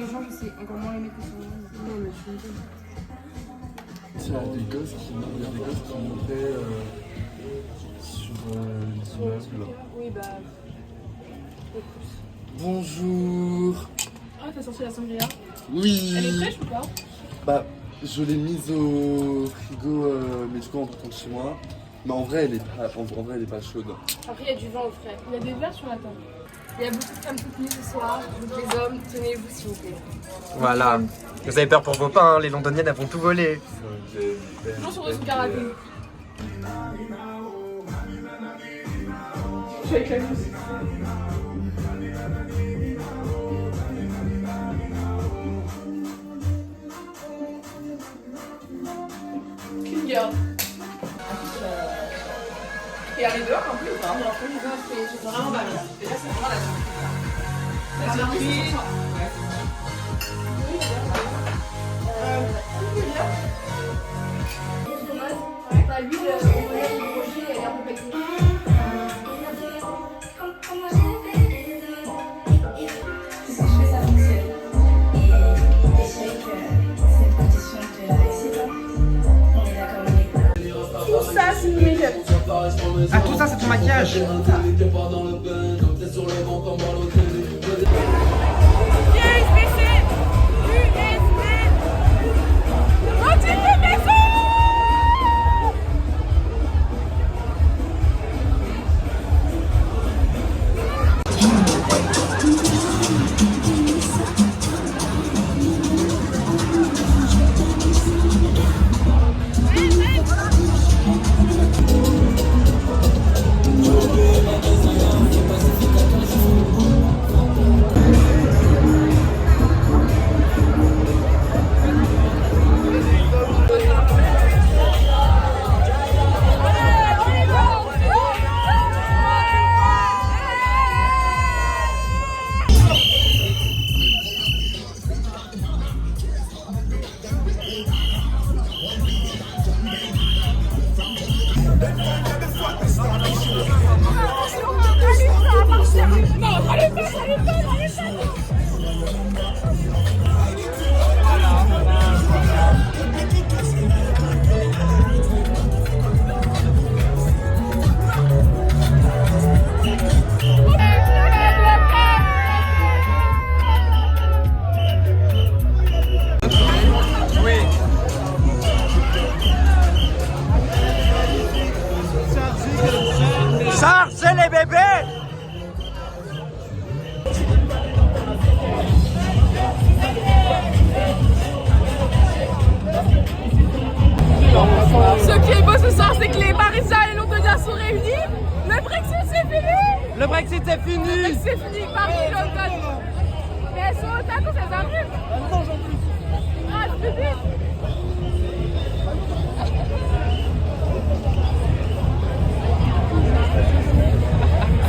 les gens, je sais encore moins les mettre que sur les Non, mais je suis Il y a des gosses qui montaient sur l'immeuble. Oui, bah. Bonjour. Ah, t'as sorti la sangria? Oui. Elle est fraîche ou pas? Bah, je l'ai mise au frigo, mais du coup en partant de chez moi. Mais en vrai, elle est pas chaude. Après, il y a du vin au frais. Il y a des verres sur la table. Il y a beaucoup de femmes toutes nues ce soir. Donc, les hommes, tenez-vous s'il vous plaît. Voilà. Vous avez peur pour vos pains, hein, les londoniennes elles vont tout voler. Toujours sur son karaté. Clean girl. Et aller dehors en plus ou pas? Non, c'est vraiment pas bien. Déjà, c'est vraiment la surprise. L'huile au projet, elle est un peu pétée. Si je fais ça fonctionne. Et je sais que c'est une condition de la réussite. On est d'accord. Tout ça, c'est une make-up. Ah, tout ça c'est ton maquillage. Chargez les bébés! Ce qui est beau ce soir, c'est que les Parisiens et les Londoniens sont réunis. Le Brexit, c'est fini! Le Brexit c'est fini! Le Brexit, c'est fini. Paris, London. Mais elles sont au taco, elles arrivent. Ah, c'est vite!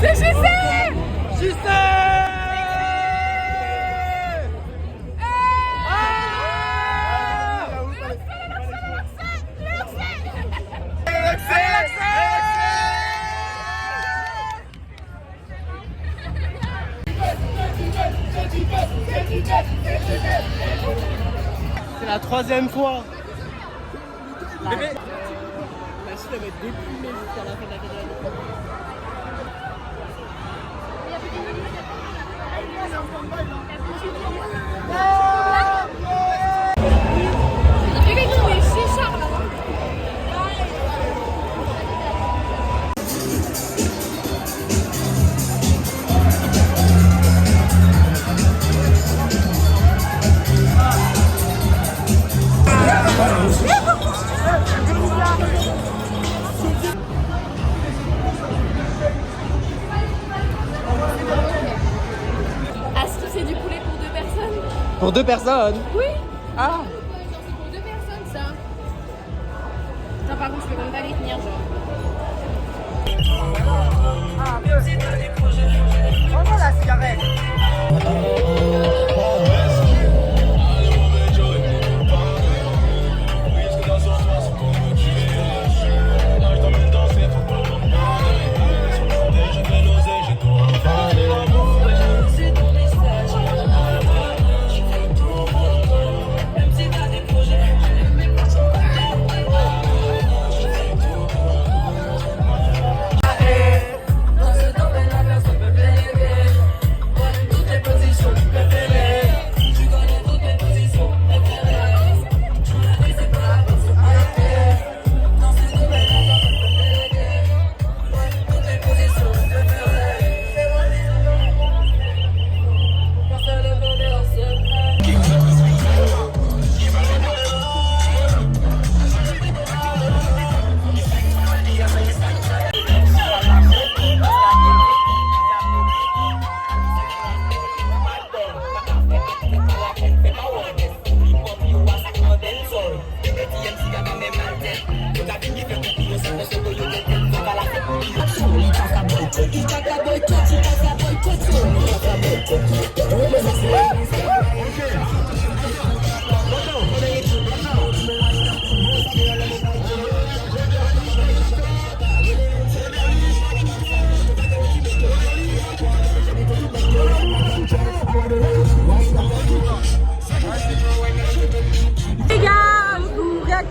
C'est JC! JC! C'est la troisième fois. Bébé. La suite elle va être déprimée jusqu'à la fin de la vidéo. Est-ce que c'est du poulet pour 2 personnes? Pour 2 personnes? Oui. Ah! C'est pour 2 personnes ça. Non, par contre, je peux même pas les tenir, genre. Ah, mieux! Prends-moi la cigarette!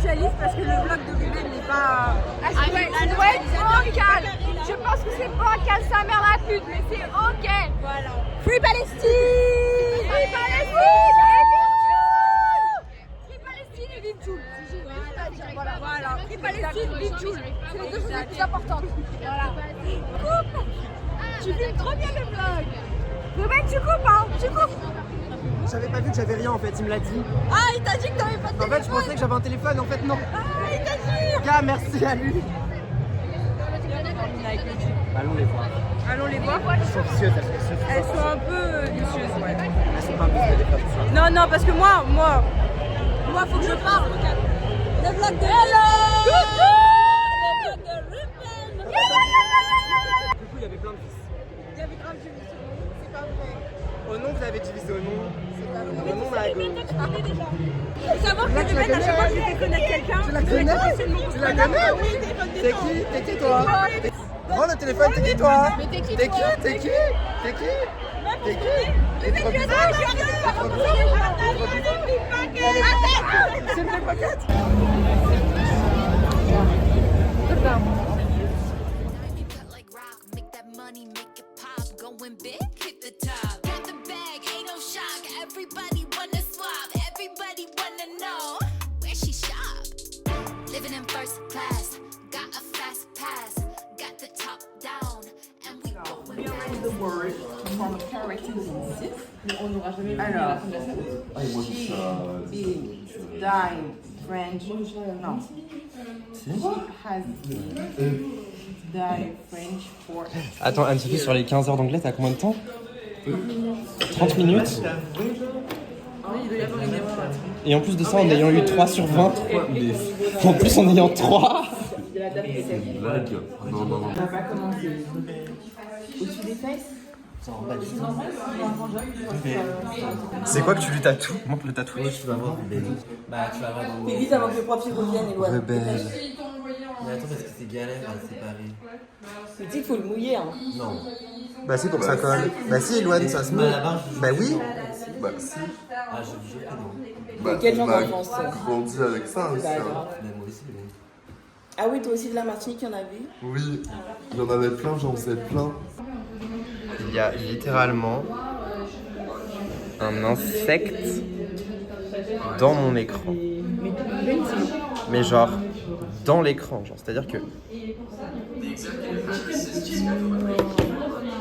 socialiste parce que le vlog de Ruben n'est pas. Ça doit être vocal. Je pense que c'est vocal, sa mère la pute, mais c'est ok. Voilà. Free Palestine. Free Palestine et vive Tchoul. Voilà. Free Palestine, vive Tchoul. C'est les deux choses les plus importantes. Voilà. Coupe. Tu filmes trop bien le vlog. Ruben, tu coupes, hein. Tu coupes. J'avais pas vu que j'avais rien en fait, il me l'a dit. Ah, il t'a dit que t'avais pas de En téléphone. fait, je pensais que j'avais un téléphone, en fait, non. Ah, il t'a dit. Gars, merci à lui. Allons les voir. Allons les voir. Elles sont vicieuses, elles sont vicieuses. Elles sont un peu vicieuses, ouais. Elles sont pas vicieuses, les femmes. Non, non, parce que moi, faut que je parle. Le vlog de Du coup, il y avait plein de fils. Il y avait grave du vice. C'est pas vrai. Au nom, vous avez divisé au nom. C'est pas vrai. Au nom, on a Il faut savoir que Ruben, à chaque fois que je fais connaître quelqu'un, Tu la connais? Tu la connais? Oui, T'es qui? T'es qui, toi? Prends le téléphone, t'es qui, toi? Mais t'es qui, T'es toi? qui? T'es qui? T'es qui? T'es qui? T'es trop bizarre. C'est une pickpocket. Like rock, make that money, make it pop. Going big, hit the top. Got the bag, ain't no shock. Everybody wanna swap, everybody wanna know where she shop. Living in first class, got a fast pass, got the top down, and we going The word from characters in six. On n'aura jamais vu la fin de la scène. She is dying French. No. She has died French for. Attends, Anne-Sophie, sur les 15 heures d'anglais, t'as combien de temps 30 minutes. Et en plus de ça, en ayant eu 3 sur 20. En plus, en ayant 3. Blague. Non, non, non. On va pas commencer. Au-dessus des fesses. C'est quoi que tu lui tatoues? Montre le tatouage. Tu vas voir Rebelle. Bah, tu vas voir dans T'es vite avant que le papier revienne et voilà. Rebelle. Mais attends, parce que c'est galère à séparer. Tu dis qu'il faut le mouiller, hein. Non. Bah si, pour que ça colle. Bah si, Eloane, ça se Bah, met. là-bas, je Bah oui. Bah si. Ah, je vous jure que non. Bah, quel genre on a d'enfance, ça? grandi avec ça aussi. Bah, hein. grave. Mais moi aussi, mais. Ah oui, toi aussi de la Martinique, il y en avait. Oui, il y en avait plein, j'en faisais plein. Il y a littéralement un insecte dans mon écran. Mais genre, dans l'écran, genre, c'est-à-dire que...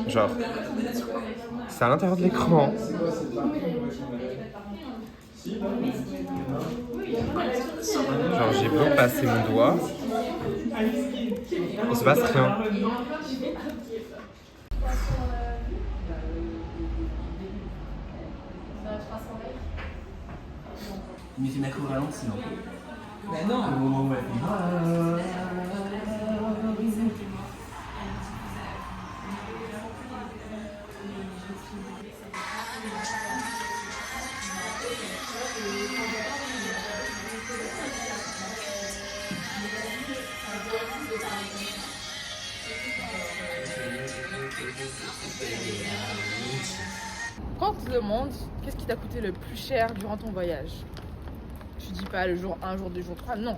Genre, c'est à l'intérieur de l'écran. Genre, j'ai beau passer mon doigt, il se passe rien. Mais c'est Nako ralenti, non? Mais non. Au moment où elle fait. Quand on te demande qu'est-ce qui t'a coûté le plus cher durant ton voyage, tu dis pas le jour 1, jour 2, jour 3, non.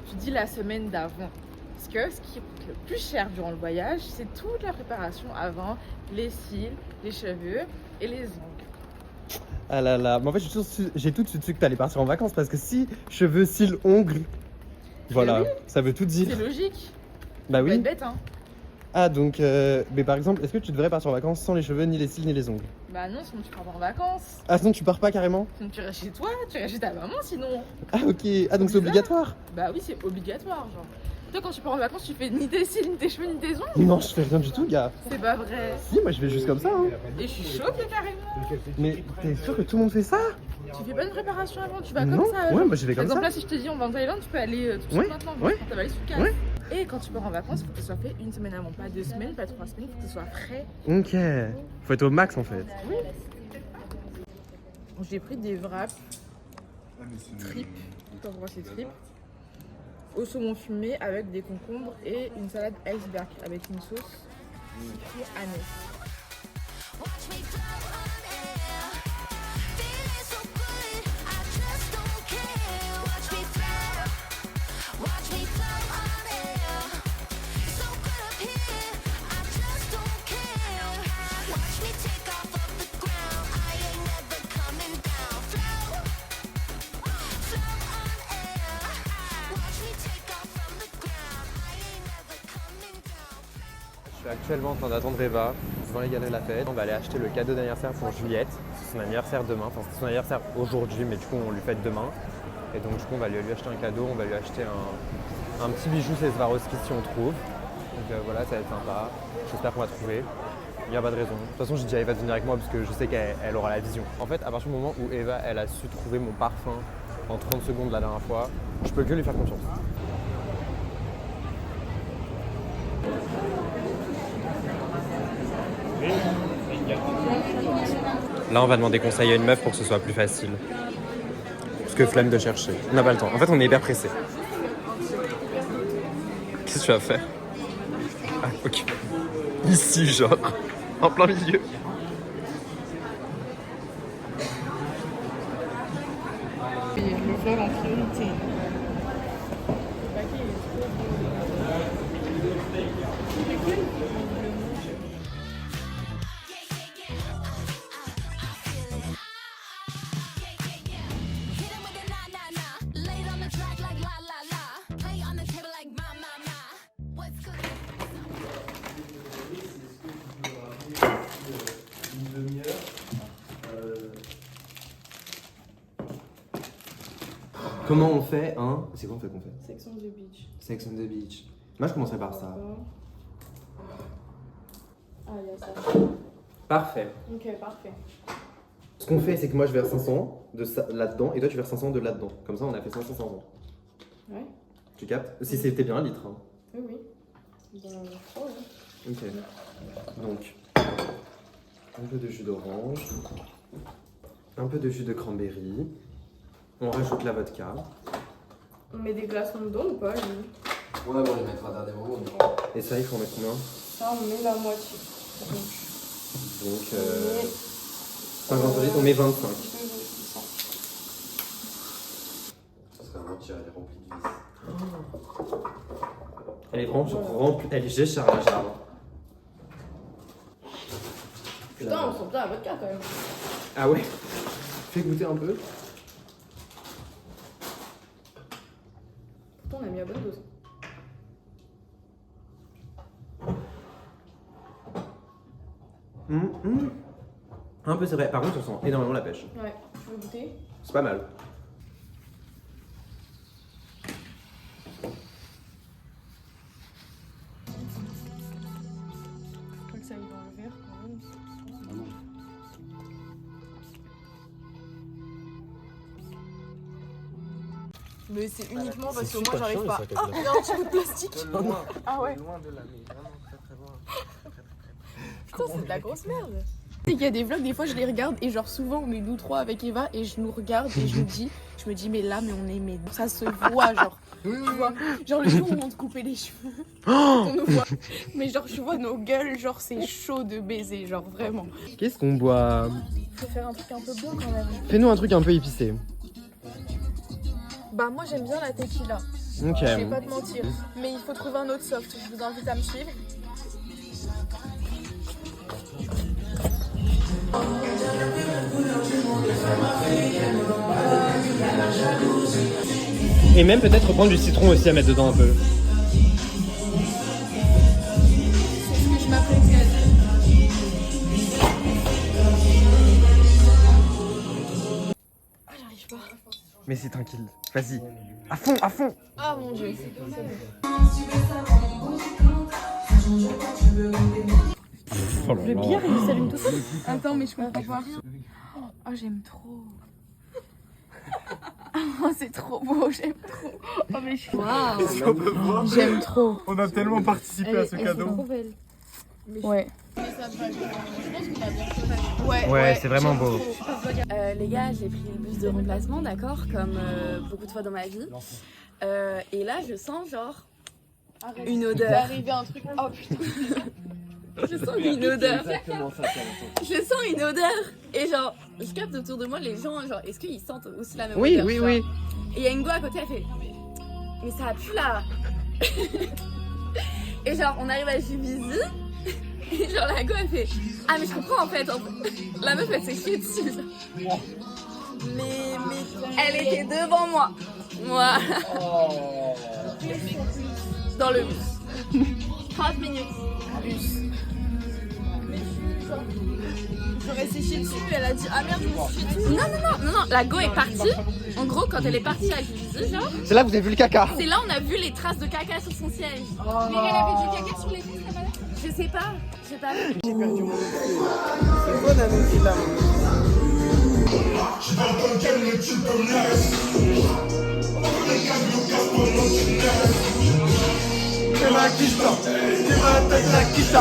Tu dis la semaine d'avant. Parce que ce qui coûte le plus cher durant le voyage, c'est toute la préparation avant, les cils, les cheveux et les ongles. Ah là là, mais en fait j'ai tout de suite su que t'allais partir en vacances parce que si cheveux, cils, ongles, voilà, oui. ça veut tout dire. C'est logique. Bah Faut oui. être bête, hein. Ah donc, mais par exemple, est-ce que tu devrais partir en vacances sans les cheveux, ni les cils, ni les ongles? Bah non, sinon tu pars pas en vacances. Ah sinon tu pars pas carrément? Sinon tu restes chez toi, tu restes chez ta maman sinon. Ah ok, ah donc c'est obligatoire? Bah oui, c'est obligatoire, genre. Toi quand tu pars en vacances, tu fais ni tes cils, ni tes cheveux, ni tes ongles. Non, je fais rien du tout, gars. C'est pas vrai. Si, moi je vais juste comme ça. Hein. Et je suis choquée carrément. Mais t'es sûr que tout le monde fait ça? Tu fais pas une préparation avant, tu vas Non, comme ça. ouais, moi, j'y vais Par comme exemple, ça. là, si je te dis on va en Thaïlande, tu peux aller tout de suite Ouais, maintenant. ouais. Tu vas aller sur le Ouais. Et quand tu pars en vacances, il faut que ce soit fait une semaine avant, pas 2 semaines, pas 3 semaines, il faut que ce soit frais. Ok. Faut être au max en fait. J'ai pris des wraps tripes, je sais pas pourquoi c'est tripes, au saumon fumé avec des concombres et une salade iceberg avec une sauce qui est aneth. Watch me float on air. Feeling so good, I just don't care. Watch me float. suis actuellement en train d'attendre Eva devant les Galeries Lafayette. On va aller acheter le cadeau d'anniversaire pour Juliette. C'est son anniversaire demain, enfin c'est son anniversaire aujourd'hui, mais du coup on lui fête demain. Et donc du coup on va lui acheter un cadeau, on va lui acheter un petit bijou chez Swarovski si on trouve. Donc voilà, ça va être sympa. J'espère qu'on va trouver. Il n'y a pas de raison. De toute façon, j'ai dit à Eva de venir avec moi parce que je sais qu'elle aura la vision. En fait, à partir du moment où Eva elle a su trouver mon parfum en 30 secondes la dernière fois, je peux que lui faire confiance. Là, on va demander conseil à une meuf pour que ce soit plus facile. Parce que flemme de chercher. On n'a pas le temps. En fait, on est hyper pressé. Qu'est-ce que tu vas faire? Ah, ok. Ici, genre. En plein milieu. Le vol en priorité. Hit 'em with the nah nah nah. Lay it on the track like la la la. Play on the table like ma ma ma. What's good? Une demi-heure. Comment on fait un... C'est quoi qu'on fait? Sex on the beach. Sex on the beach. Moi, je commencerai par ça. Ah, il y a ça. Parfait. Ok, parfait. Ce qu'on fait, c'est que moi, je verse 500 de là-dedans et toi, tu verses 500 de là-dedans. Comme ça, on a fait 500, 500. Ouais. Tu captes? Si c'était bien un litre. Hein. Oui, oui. Ben, oh, ouais. Ok. Donc, un peu de jus d'orange, un peu de jus de cranberry, on rajoute la vodka. On met des glaçons dedans ou pas, lui? Ouais, bon, on les mettra à des moments. Et ça, il faut en mettre combien? Ça, on met la moitié. Donc, 50 litres, on met 25. Ça serait un entier, elle est remplie de vis. Elle est remplie, elle est Géchard la jarre. Putain, on sent bien la vodka quand même. Ah ouais? Fais goûter un peu. Pourtant, on a mis la bonne dose. Un peu, c'est vrai. Par contre, on sent énormément la pêche. Ouais, tu veux goûter? C'est pas mal. Je crois que ça y va dans le verre quand même. Mais c'est uniquement parce que moi j'arrive pas. Ah, il y a un petit bout de plastique. Ah ouais. Loin de là, mais vraiment très très loin. Putain, c'est de la grosse merde. Il y a des vlogs, des fois je les regarde et genre souvent on est nous trois avec Eva et je nous regarde et je me dis mais là mais on est mais ça se voit genre tu vois genre le jour où on te coupait les cheveux on nous voit mais genre je vois nos gueules genre c'est chaud de baiser genre vraiment. Qu'est-ce qu'on boit? Faut faire un truc un peu bon quand même. Fais-nous un truc un peu épicé. Bah moi j'aime bien la tequila. Ok. Je vais pas te mentir mais il faut trouver un autre soft. Je vous invite à me suivre. Et même peut-être prendre du citron aussi à mettre dedans un peu. C'est ce que je m'apprête. Ah j'arrive pas. Mais c'est tranquille. Vas-y. À fond, à fond. Ah mon dieu. Le bière il s'allume tout seul. Attends mais je comprends pas. Oh j'aime trop. Oh c'est trop beau, j'aime trop. Oh mais je suis... Waouh. J'aime trop. On a tellement participé à ce cadeau. Trop belle. Ouais. Ouais, c'est vraiment beau. Les gars, j'ai pris le bus de remplacement, d'accord, comme beaucoup de fois dans ma vie. Et là, je sens genre une odeur. Arrivé un truc. Oh putain. Je sens une odeur. Exactement ça. Je sens une odeur. Et genre, je capte autour de moi les gens, genre, est-ce qu'ils sentent aussi la même Oui, odeur? oui, genre. oui. Et il y a une go à côté, elle fait mais ça pue là. Et genre, on arrive à Juvisy. Et genre, la go elle fait ah, mais je comprends en fait. La meuf elle s'est chiée dessus. Genre. Mais elle était devant moi. Voilà. Dans le bus. 30 minutes. J'aurais séché dessus, elle a dit ah merde, je me suis séché dessus. Non, la go est partie. En gros, quand elle est partie avec Vivi, genre, C'est là que vous avez vu le caca. c'est là on a vu les traces de caca sur son siège. Mais elle avait du caca sur les fesses, t'as pas vu? Je sais pas, j'ai pas vu. J'ai perdu mon esprit. C'est quoi d'annoncer là? C'est ma quiche, c'est ma tête la quiche,